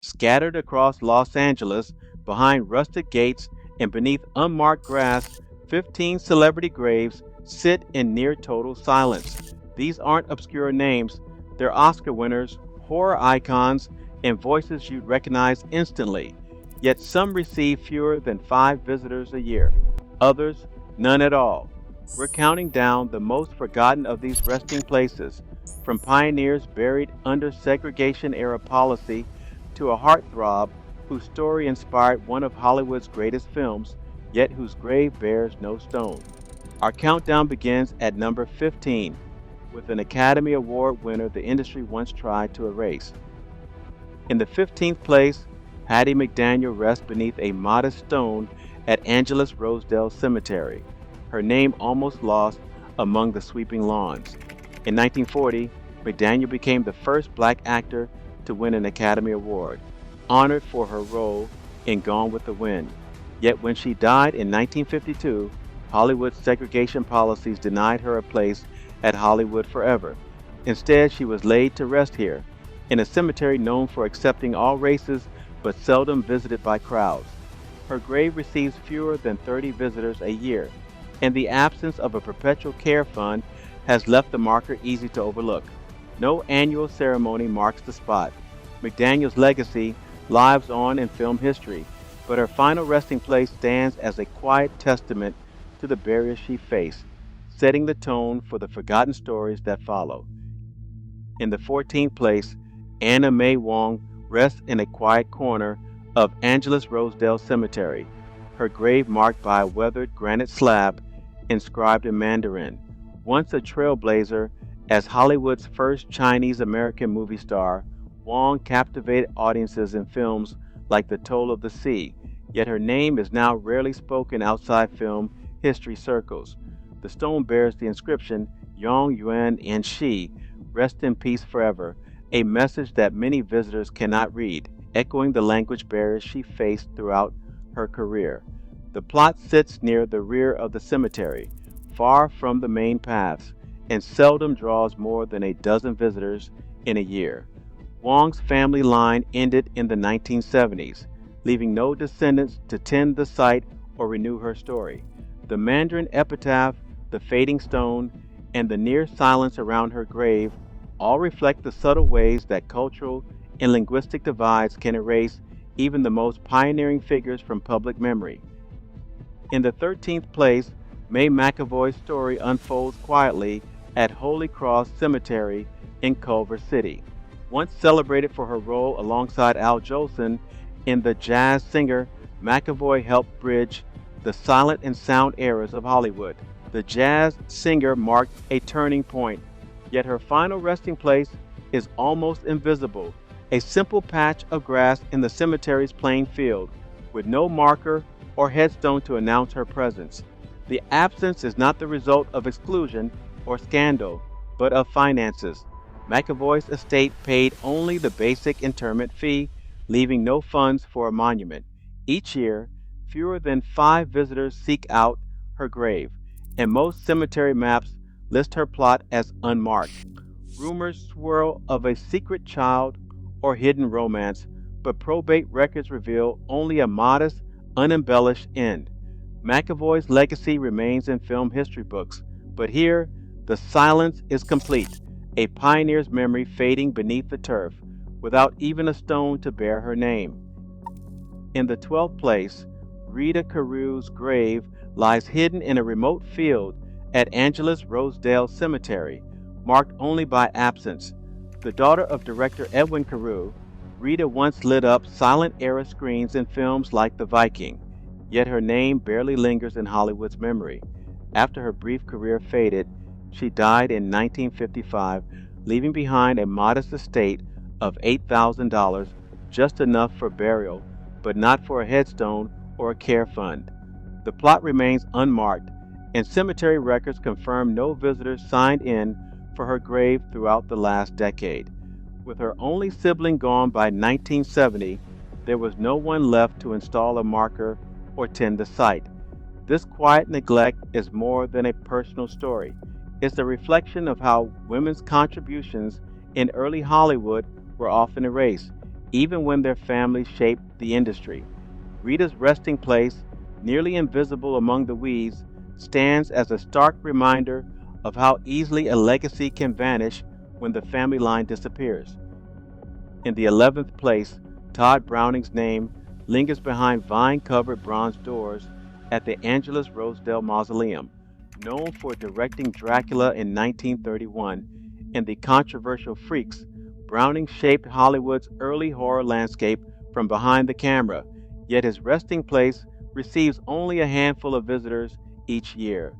Scattered across Los Angeles, behind rusted gates and beneath unmarked grass, 15 celebrity graves sit in near total silence. These aren't obscure names, they're Oscar winners, horror icons, and voices you'd recognize instantly. Yet some receive fewer than 5 visitors a year, others, none at all. We're counting down the most forgotten of these resting places, from pioneers buried under segregation era policy to a heartthrob whose story inspired one of Hollywood's greatest films, yet whose grave bears no stone. Our countdown begins at number 15 with an Academy Award winner the industry once tried to erase. In the 15th place, Hattie McDaniel rests beneath a modest stone at Angeles Rosedale Cemetery, her name almost lost among the sweeping lawns. In 1940, McDaniel became the first black actor to win an Academy Award, honored for her role in Gone with the Wind. Yet when she died in 1952, Hollywood's segregation policies denied her a place at Hollywood Forever. Instead, she was laid to rest here, in a cemetery known for accepting all races but seldom visited by crowds. Her grave receives fewer than 30 visitors a year, and the absence of a perpetual care fund has left the marker easy to overlook. No annual ceremony marks the spot. McDaniel's legacy lives on in film history, but her final resting place stands as a quiet testament to the barriers she faced, setting the tone for the forgotten stories that follow. In the 14th place, Anna Mae Wong rests in a quiet corner of Angeles Rosedale Cemetery, her grave marked by a weathered granite slab inscribed in Mandarin. Once a trailblazer as Hollywood's first Chinese American movie star, Wong captivated audiences in films like The Toll of the Sea, yet her name is now rarely spoken outside film history circles. The stone bears the inscription Yong Yuan and Shi, rest in peace forever, a message that many visitors cannot read, echoing the language barriers she faced throughout her career. The plot sits near the rear of the cemetery, far from the main paths, and seldom draws more than a dozen visitors in a year. Wong's family line ended in the 1970s, leaving no descendants to tend the site or renew her story. The Mandarin epitaph, the fading stone, and the near silence around her grave all reflect the subtle ways that cultural and linguistic divides can erase even the most pioneering figures from public memory. In the 13th place, Mae McAvoy's story unfolds quietly at Holy Cross Cemetery in Culver City. Once celebrated for her role alongside Al Jolson in The Jazz Singer, McAvoy helped bridge the silent and sound eras of Hollywood. The Jazz Singer marked a turning point, yet her final resting place is almost invisible, a simple patch of grass in the cemetery's plain field, with no marker or headstone to announce her presence. The absence is not the result of exclusion or scandal, but of finances. McAvoy's estate paid only the basic interment fee, leaving no funds for a monument. Each year, fewer than 5 visitors seek out her grave, and most cemetery maps list her plot as unmarked. Rumors swirl of a secret child or hidden romance, but probate records reveal only a modest, unembellished end. McAvoy's legacy remains in film history books, but here the silence is complete, a pioneer's memory fading beneath the turf, without even a stone to bear her name. In the 12th place, Rita Carew's grave lies hidden in a remote field at Angeles Rosedale Cemetery, marked only by absence. The daughter of director Edwin Carew, Rita once lit up silent era screens in films like The Viking, yet her name barely lingers in Hollywood's memory. After her brief career faded, she died in 1955, leaving behind a modest estate of $8,000, just enough for burial, but not for a headstone or a care fund. The plot remains unmarked, and cemetery records confirm no visitors signed in for her grave throughout the last decade. With her only sibling gone by 1970, there was no one left to install a marker or tend the site. This quiet neglect is more than a personal story. It's a reflection of how women's contributions in early Hollywood were often erased, even when their families shaped the industry. Rita's resting place, nearly invisible among the weeds, stands as a stark reminder of how easily a legacy can vanish when the family line disappears. In the 11th place, Todd Browning's name lingers behind vine covered bronze doors at the Angelus Rosedale Mausoleum, known for directing Dracula in 1931 and the controversial Freaks. Browning shaped Hollywood's early horror landscape from behind the camera, yet his resting place receives only a handful of visitors each year.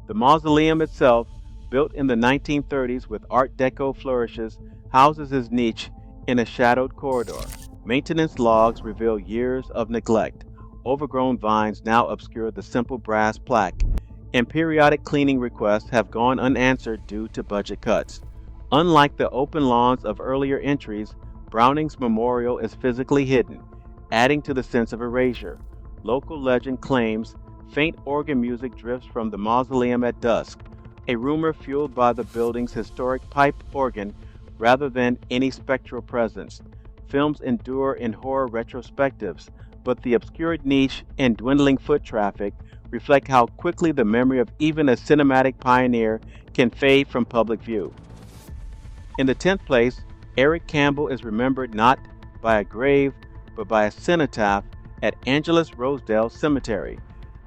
The mausoleum itself, built in the 1930s with Art Deco flourishes, houses his niche in a shadowed corridor. Maintenance logs reveal years of neglect. Overgrown vines now obscure the simple brass plaque, and periodic cleaning requests have gone unanswered due to budget cuts. Unlike the open lawns of earlier entries, Browning's memorial is physically hidden, adding to the sense of erasure. Local legend claims faint organ music drifts from the mausoleum at dusk, a rumor fueled by the building's historic pipe organ rather than any spectral presence. Films endure in horror retrospectives, but the obscured niche and dwindling foot traffic reflect how quickly the memory of even a cinematic pioneer can fade from public view. In the 10th place, Eric Campbell is remembered not by a grave, but by a cenotaph at Angelus Rosedale Cemetery,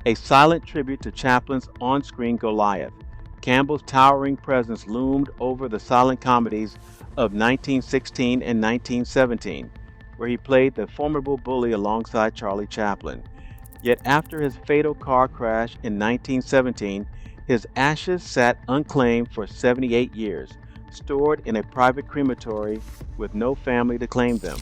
a silent tribute to Chaplin's on screen Goliath. Campbell's towering presence loomed over the silent comedies of 1916 and 1917, where he played the formidable bully alongside Charlie Chaplin. Yet after his fatal car crash in 1917, his ashes sat unclaimed for 78 years, stored in a private crematory with no family to claim them.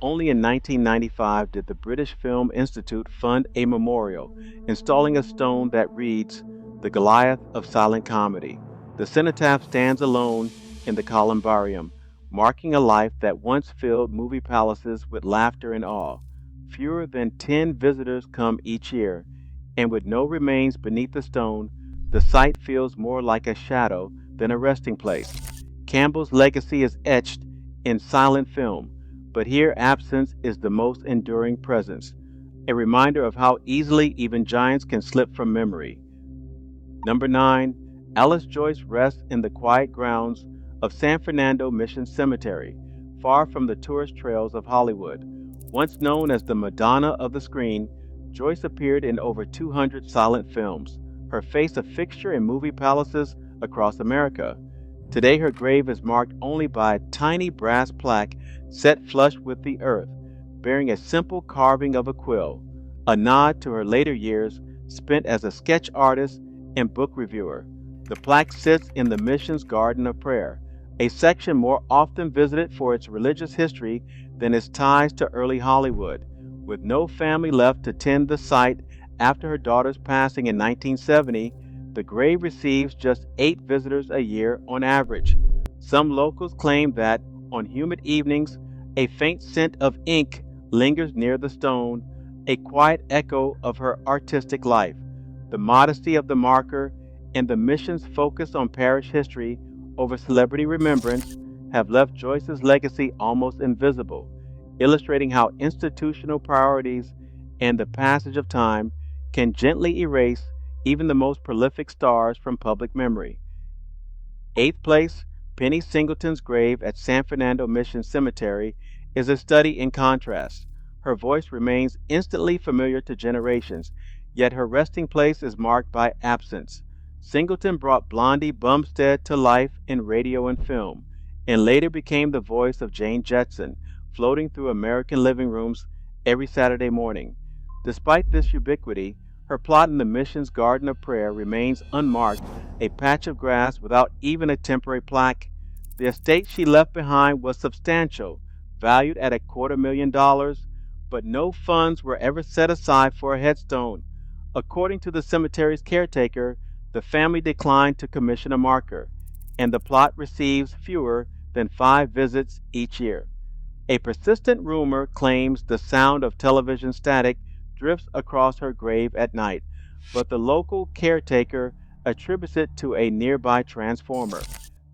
Only in 1995 did the British Film Institute fund a memorial, installing a stone that reads, "The Goliath of Silent Comedy." The cenotaph stands alone in the columbarium, marking a life that once filled movie palaces with laughter and awe. Fewer than 10 visitors come each year, and with no remains beneath the stone, the site feels more like a shadow than a resting place. Campbell's legacy is etched in silent film, but here absence is the most enduring presence, a reminder of how easily even giants can slip from memory. Number 9, Alice Joyce rests in the quiet grounds of San Fernando Mission Cemetery, far from the tourist trails of Hollywood. Once known as the Madonna of the screen, Joyce appeared in over 200 silent films, her face a fixture in movie palaces across America. Today, her grave is marked only by a tiny brass plaque set flush with the earth, bearing a simple carving of a quill, a nod to her later years spent as a sketch artist and book reviewer. The plaque sits in the mission's Garden of Prayer, a section more often visited for its religious history than its ties to early Hollywood. With no family left to tend the site after her daughter's passing in 1970, the grave receives just 8 visitors a year on average. Some locals claim that, on humid evenings, a faint scent of ink lingers near the stone, a quiet echo of her artistic life. The modesty of the marker and the mission's focus on parish history over celebrity remembrance have left Joyce's legacy almost invisible, illustrating how institutional priorities and the passage of time can gently erase even the most prolific stars from public memory. 8th place, Penny Singleton's grave at San Fernando Mission Cemetery is a study in contrast. Her voice remains instantly familiar to generations, yet her resting place is marked by absence. Singleton brought Blondie Bumstead to life in radio and film, and later became the voice of Jane Jetson, floating through American living rooms every Saturday morning. Despite this ubiquity, her plot in the mission's Garden of Prayer remains unmarked, a patch of grass without even a temporary plaque. The estate she left behind was substantial, valued at $250,000, but no funds were ever set aside for a headstone. According to the cemetery's caretaker, the family declined to commission a marker, and the plot receives fewer than 5 visits each year. A persistent rumor claims the sound of television static drifts across her grave at night, but the local caretaker attributes it to a nearby transformer.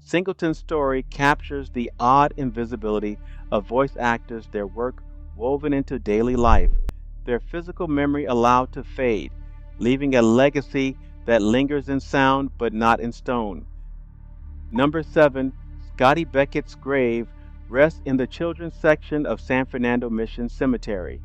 Singleton's story captures the odd invisibility of voice actors, their work woven into daily life, their physical memory allowed to fade, leaving a legacy that lingers in sound but not in stone. Number 7, Scotty Beckett's grave rests in the children's section of San Fernando Mission Cemetery,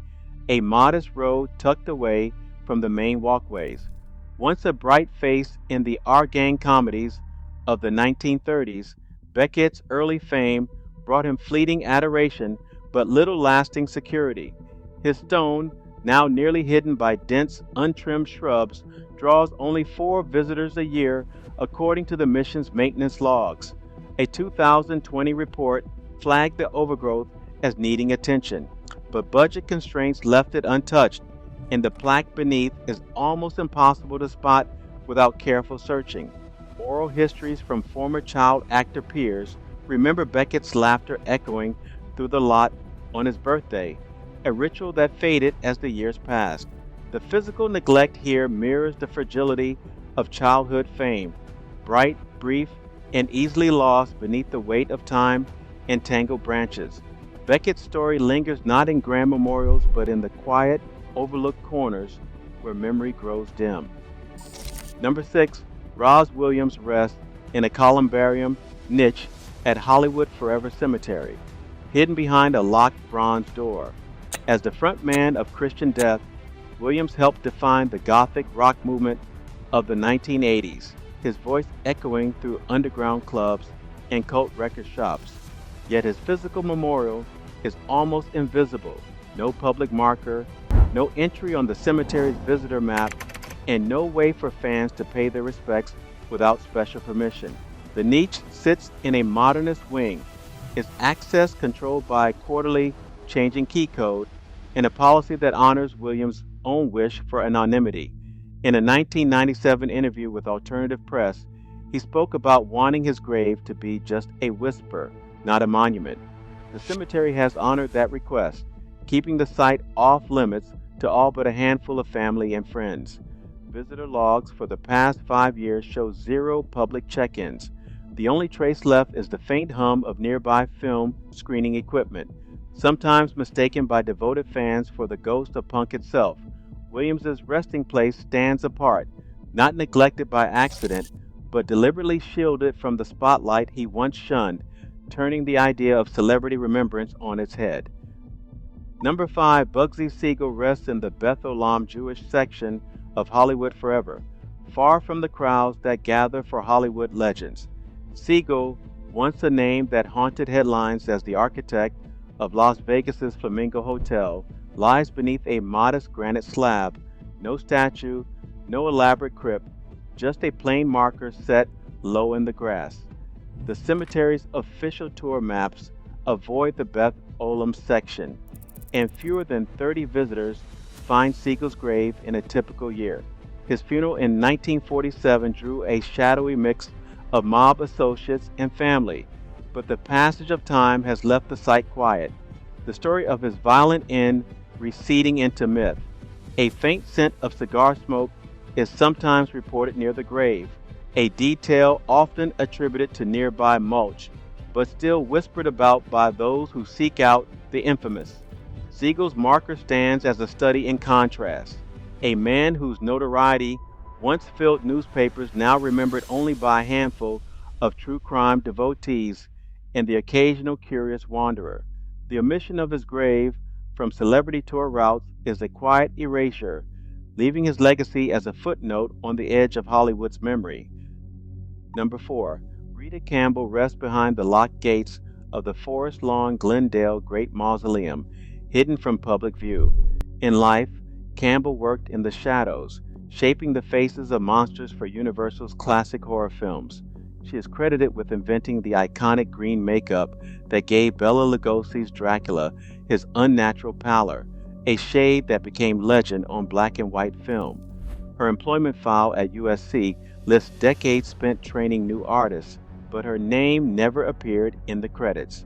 a modest road tucked away from the main walkways. Once a bright face in the Our Gang comedies of the 1930s, Beckett's early fame brought him fleeting adoration but little lasting security. His stone, now nearly hidden by dense, untrimmed shrubs, draws only 4 visitors a year according to the mission's maintenance logs. A 2020 report flagged the overgrowth as needing attention, but budget constraints left it untouched, and the plaque beneath is almost impossible to spot without careful searching. Oral histories from former child actor peers remember Beckett's laughter echoing through the lot on his birthday, a ritual that faded as the years passed. The physical neglect here mirrors the fragility of childhood fame, bright, brief, and easily lost beneath the weight of time and tangled branches. Beckett's story lingers not in grand memorials but in the quiet, overlooked corners where memory grows dim. Number 6, Roz Williams rests in a columbarium niche at Hollywood Forever Cemetery, hidden behind a locked bronze door. As the frontman of Christian Death, Williams helped define the Gothic rock movement of the 1980s, his voice echoing through underground clubs and cult record shops. Yet his physical memorial is almost invisible. No public marker, no entry on the cemetery's visitor map, and no way for fans to pay their respects without special permission. The niche sits in a modernist wing, its access controlled by a quarterly changing key code and a policy that honors Williams' own wish for anonymity. In a 1997 interview with Alternative Press, he spoke about wanting his grave to be just a whisper, not a monument. The cemetery has honored that request, keeping the site off limits to all but a handful of family and friends. Visitor logs for the past 5 years show zero public check-ins. The only trace left is the faint hum of nearby film screening equipment, sometimes mistaken by devoted fans for the ghost of punk itself. Williams's resting place stands apart, not neglected by accident, but deliberately shielded from the spotlight he once shunned, turning the idea of celebrity remembrance on its head. Number 5, Bugsy Siegel rests in the Beth Olam Jewish section of Hollywood Forever, far from the crowds that gather for Hollywood legends. Siegel, once a name that haunted headlines as the architect of Las Vegas's Flamingo Hotel, lies beneath a modest granite slab, no statue, no elaborate crypt, just a plain marker set low in the grass. The cemetery's official tour maps avoid the Beth Olam section, and fewer than 30 visitors find Siegel's grave in a typical year. His funeral in 1947 drew a shadowy mix of mob associates and family, but the passage of time has left the site quiet, the story of his violent end receding into myth. A faint scent of cigar smoke is sometimes reported near the grave, a detail often attributed to nearby mulch, but still whispered about by those who seek out the infamous. Siegel's marker stands as a study in contrast. A man whose notoriety once filled newspapers, now remembered only by a handful of true crime devotees and the occasional curious wanderer. The omission of his grave from celebrity tour routes is a quiet erasure, leaving his legacy as a footnote on the edge of Hollywood's memory. Number 4, Rita Campbell rests behind the locked gates of the Forest Lawn Glendale Great Mausoleum, hidden from public view. In life, Campbell worked in the shadows, shaping the faces of monsters for Universal's classic horror films. She is credited with inventing the iconic green makeup that gave Bela Lugosi's Dracula his unnatural pallor, a shade that became legend on black and white film. Her employment file at USC lists decades spent training new artists, but her name never appeared in the credits.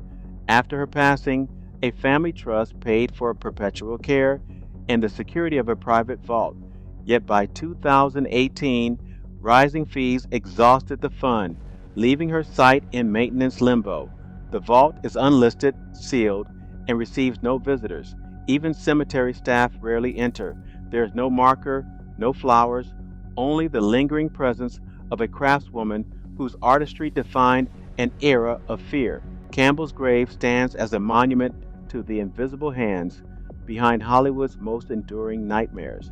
After her passing, a family trust paid for perpetual care and the security of a private vault. Yet by 2018, rising fees exhausted the fund, leaving her site in maintenance limbo. The vault is unlisted, sealed, and receives no visitors. Even cemetery staff rarely enter. There is no marker, no flowers, only the lingering presence of a craftswoman whose artistry defined an era of fear. Campbell's grave stands as a monument to the invisible hands behind Hollywood's most enduring nightmares,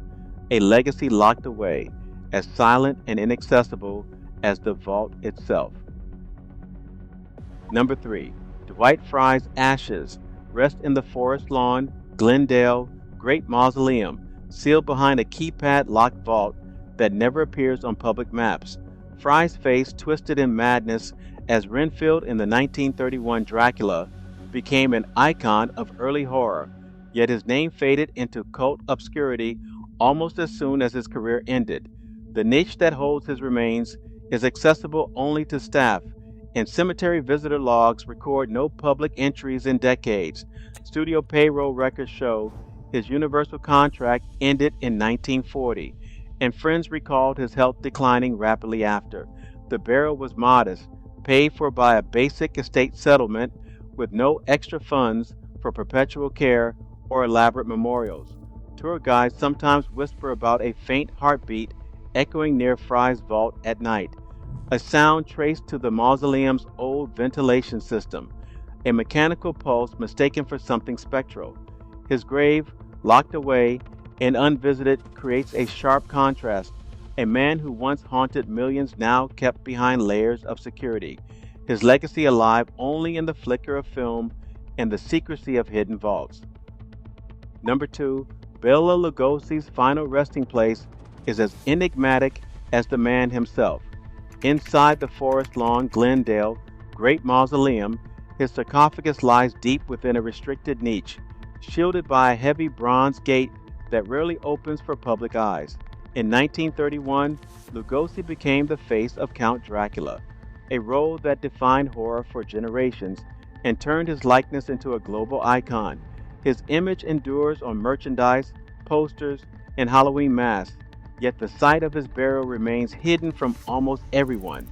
a legacy locked away, as silent and inaccessible as the vault itself. Number 3. Dwight Fry's ashes rest in the Forest Lawn, Glendale, Great Mausoleum, sealed behind a keypad locked vault that never appears on public maps. Fry's face twisted in madness as Renfield in the 1931 Dracula became an icon of early horror, yet his name faded into cult obscurity almost as soon as his career ended. The niche that holds his remains is accessible only to staff, and cemetery visitor logs record no public entries in decades. Studio payroll records show his Universal contract ended in 1940, and friends recalled his health declining rapidly after. The burial was modest, paid for by a basic estate settlement with no extra funds for perpetual care or elaborate memorials. Tour guides sometimes whisper about a faint heartbeat echoing near Fry's vault at night, a sound traced to the mausoleum's old ventilation system, a mechanical pulse mistaken for something spectral. His grave, locked away and unvisited, creates a sharp contrast. A man who once haunted millions now kept behind layers of security, his legacy alive only in the flicker of film and the secrecy of hidden vaults. Number 2, Bela Lugosi's final resting place is as enigmatic as the man himself. Inside the Forest Lawn Glendale Great Mausoleum, his sarcophagus lies deep within a restricted niche, shielded by a heavy bronze gate that rarely opens for public eyes. In 1931, Lugosi became the face of Count Dracula, a role that defined horror for generations and turned his likeness into a global icon. His image endures on merchandise, posters, and Halloween masks, yet the site of his burial remains hidden from almost everyone.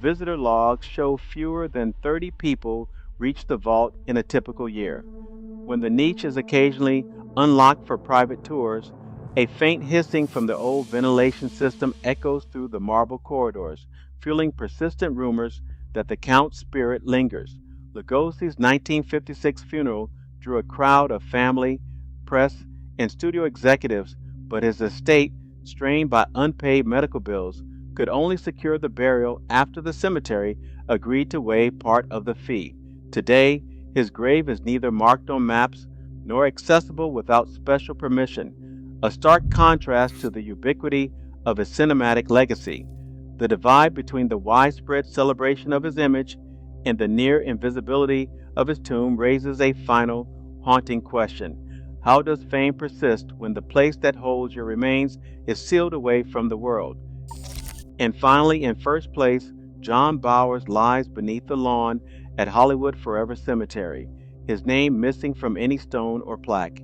Visitor logs show fewer than 30 people reach the vault in a typical year. When the niche is occasionally unlocked for private tours, a faint hissing from the old ventilation system echoes through the marble corridors, fueling persistent rumors that the Count's spirit lingers. Lugosi's 1956 funeral drew a crowd of family, press, and studio executives, but his estate, strained by unpaid medical bills, could only secure the burial after the cemetery agreed to waive part of the fee. Today, his grave is neither marked on maps nor accessible without special permission, a stark contrast to the ubiquity of his cinematic legacy. The divide between the widespread celebration of his image and the near invisibility of his tomb raises a final, haunting question. How does fame persist when the place that holds your remains is sealed away from the world? And finally, in first place, John Bowers lies beneath the lawn at Hollywood Forever Cemetery, his name missing from any stone or plaque.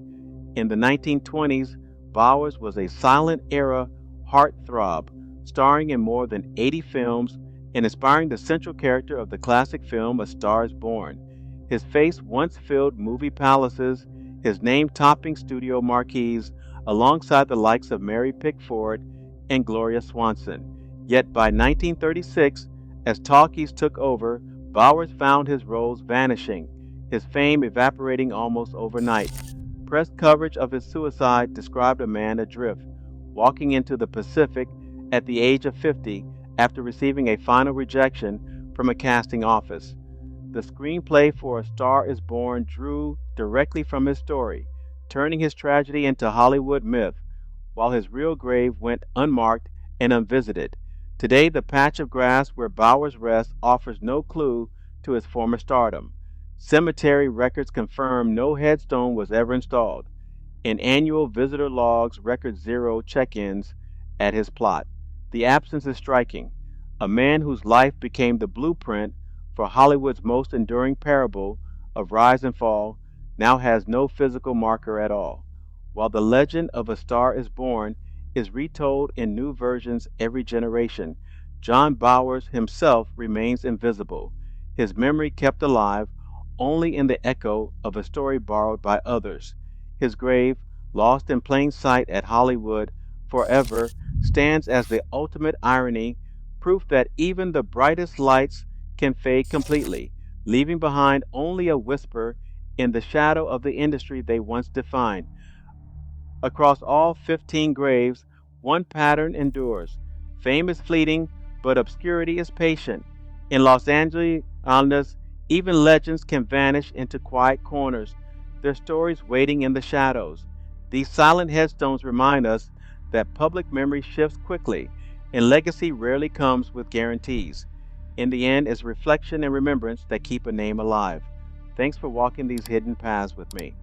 In the 1920s, Bowers was a silent era heartthrob, starring in more than 80 films and inspiring the central character of the classic film A Star is Born. His face once filled movie palaces, his name topping studio marquees alongside the likes of Mary Pickford and Gloria Swanson. Yet by 1936, as talkies took over, Bowers found his roles vanishing, his fame evaporating almost overnight. Press coverage of his suicide described a man adrift, walking into the Pacific at the age of 50 after receiving a final rejection from a casting office. The screenplay for A Star is Born drew directly from his story, turning his tragedy into Hollywood myth, while his real grave went unmarked and unvisited. Today, the patch of grass where Bowers rests offers no clue to his former stardom. Cemetery records confirm no headstone was ever installed, and annual visitor logs record zero check-ins at his plot. The absence is striking. A man whose life became the blueprint for Hollywood's most enduring parable of rise and fall now has no physical marker at all. While the legend of A Star is Born is retold in new versions every generation, John Bowers himself remains invisible, his memory kept alive only in the echo of a story borrowed by others. His grave, lost in plain sight at Hollywood forever, stands as the ultimate irony, proof that even the brightest lights can fade completely, leaving behind only a whisper in the shadow of the industry they once defined. Across all 15 graves, one pattern endures. Fame is fleeting, but obscurity is patient. In Los Angeles, even legends can vanish into quiet corners, their stories waiting in the shadows. These silent headstones remind us that public memory shifts quickly, and legacy rarely comes with guarantees. In the end, it's reflection and remembrance that keep a name alive. Thanks for walking these hidden paths with me.